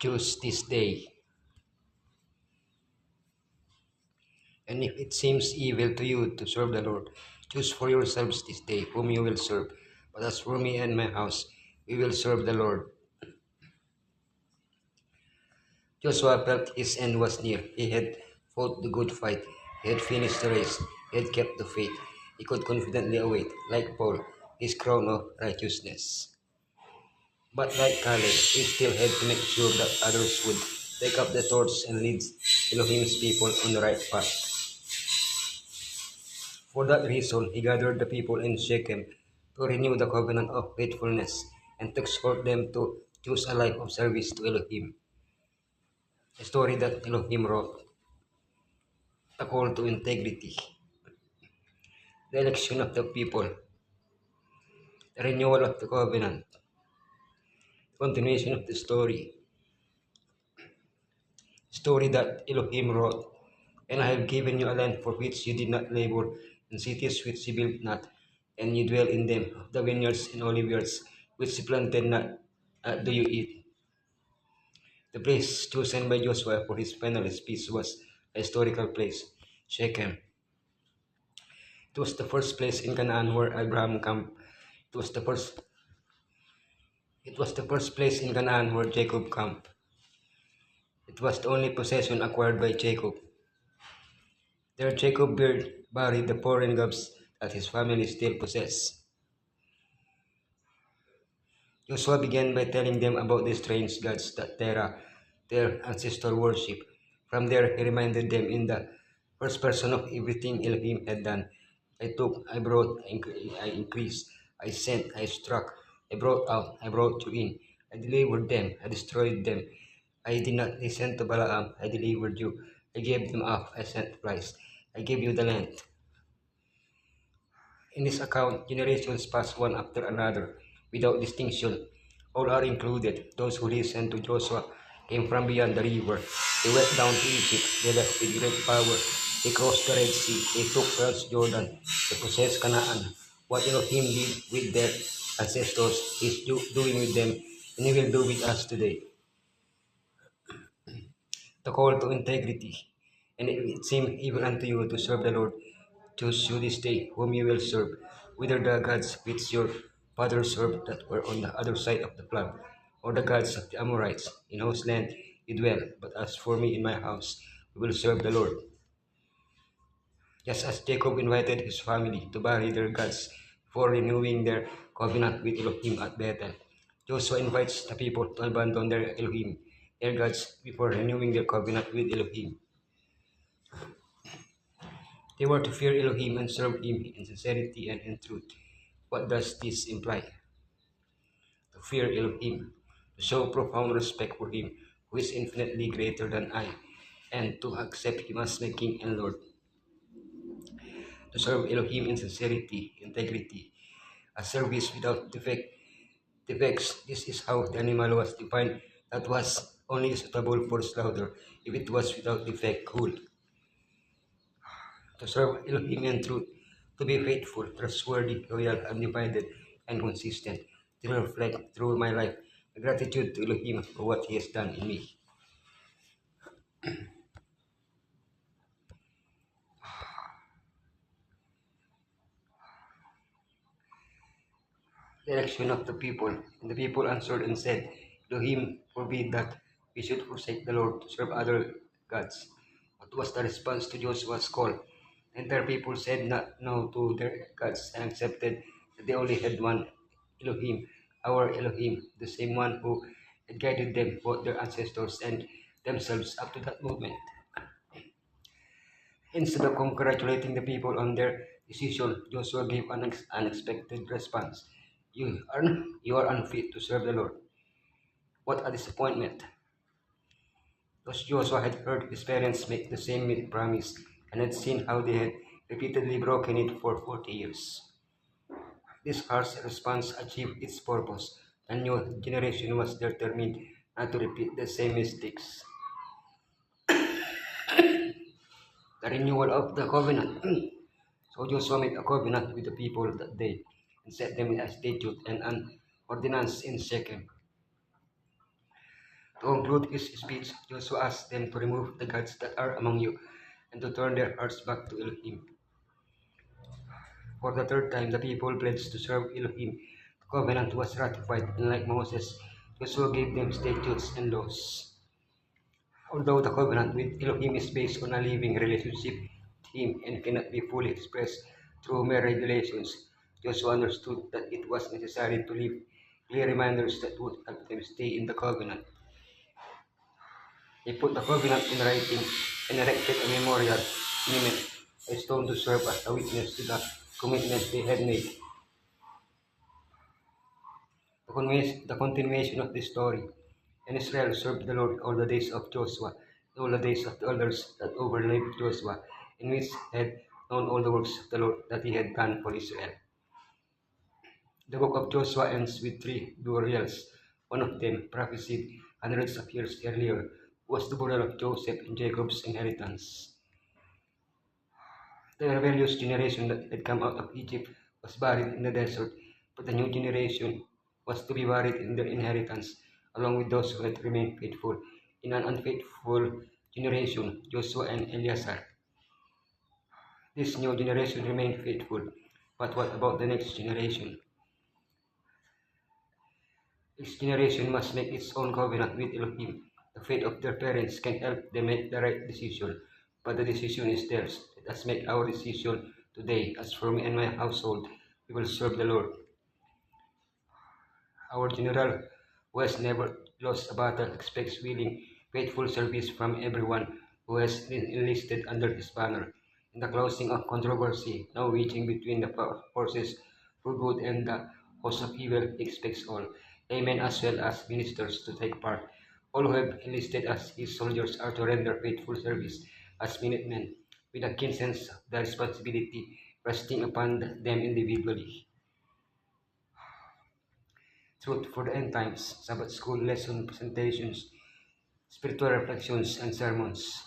Choose this day, and if it seems evil to you to serve the Lord, choose for yourselves this day whom you will serve. But as for me and my house, we will serve the Lord. Joshua felt his end was near. He had fought the good fight. He had finished the race. He had kept the faith. He could confidently await, like Paul, his crown of righteousness. But like Caleb, he still had to make sure that others would take up the torch and lead Elohim's people on the right path. For that reason, he gathered the people in Shechem to renew the covenant of faithfulness and to exhort them to choose a life of service to Elohim. A story that Elohim wrote, a call to integrity, the election of the people, the renewal of the covenant, the continuation of the story that Elohim wrote. And I have given you a land for which you did not labor, and cities which you built not, and you dwell in them, the vineyards and oliveyards which you planted not, do you eat. The place chosen by Joshua for his final speech was a historical place, Shechem. It was the first place in Canaan where Abraham camped. It was the first It was the first place in Canaan where Jacob camped. It was the only possession acquired by Jacob. There Jacob buried the foreign gods that his family still possessed. Joshua began by telling them about the strange gods that their ancestors worshipped. From there, he reminded them in the first person of everything Elohim had done. I took, I brought, I increased, I sent, I struck, I brought out, I brought you in. I delivered them, I destroyed them. I did not listen to Balaam, I delivered you. I gave them up, I sent Christ. I gave you the land. In this account, generations pass one after another, without distinction. All are included. Those who listened to Joshua came from beyond the river. They went down to Egypt. They left with great power. They crossed the Red Sea. They took Jordan. They possessed Canaan. What Elohim did with their ancestors, He is doing with them, and He will do with us today. The call to integrity. And if it seems evil unto you to serve the Lord, choose you this day whom you will serve, whether the gods which your fathers served that were on the other side of the flood, or the gods of the Amorites, in whose land you dwell. But as for me in my house, we will serve the Lord. Just as Jacob invited his family to bury their gods before renewing their covenant with Elohim at Bethel, Joshua invites the people to abandon their Elohim, their gods, before renewing their covenant with Elohim. They were to fear Elohim and serve Him in sincerity and in truth. What does this imply? To fear Elohim, to show profound respect for Him who is infinitely greater than I, and to accept Him as my King and Lord. To serve Elohim in sincerity, integrity, a service without defects. This is how the animal was defined that was only suitable for slaughter if it was without defect, whole. To serve Elohim in truth, to be faithful, trustworthy, loyal, undivided, and consistent, to reflect through my life the gratitude to Elohim for what He has done in me. The election of the people. And the people answered and said, Elohim forbid that we should forsake the Lord to serve other gods. What was the response to Joshua's call? The entire people said not no to their gods and accepted that they only had one Elohim, our Elohim, the same one who had guided them, both their ancestors and themselves up to that moment. Instead of congratulating the people on their decision, Joshua gave an unexpected response. You are unfit to serve the Lord. What a disappointment. Thus Joshua had heard his parents make the same promise and had seen how they had repeatedly broken it for 40 years. This harsh response achieved its purpose. A new generation was determined not to repeat the same mistakes. The renewal of the covenant. So Joshua made a covenant with the people that day and set them a statute and an ordinance in Shechem. To conclude his speech, Joshua asked them to remove the gods that are among you and to turn their hearts back to Elohim. For the third time, the people pledged to serve Elohim. The covenant was ratified, and like Moses, Joshua gave them statutes and laws. Although the covenant with Elohim is based on a living relationship with Him and cannot be fully expressed through mere regulations, Joshua understood that it was necessary to leave clear reminders that would help them stay in the covenant. He put the covenant in writing and erected a memorial monument, a stone to serve as a witness to the commitment they had made. The continuation of this story. And Israel served the Lord all the days of Joshua, all the days of the elders that overlived Joshua, in which had known all the works of the Lord that he had done for Israel. The book of Joshua ends with three burials. One of them, prophesied hundreds of years earlier, was the burial of Joseph and Jacob's inheritance. The rebellious generation that had come out of Egypt was buried in the desert, but the new generation was to be buried in their inheritance, along with those who had remained faithful in an unfaithful generation, Joshua and Eleazar. This new generation remained faithful, but what about the next generation? Each generation must make its own covenant with Elohim. The faith of their parents can help them make the right decision, but the decision is theirs. Let us make our decision today. As for me and my household, we will serve the Lord. Our general, who has never lost a battle, expects willing, faithful service from everyone who has been enlisted under his banner. In the closing of controversy, now waging between the forces for good and the host of evil, he expects all, laymen as well as ministers, to take part. All who have enlisted as his soldiers are to render faithful service as minutemen, with a keen sense of the responsibility resting upon them individually. Truth for the End Times, Sabbath School lesson presentations, spiritual reflections, and sermons.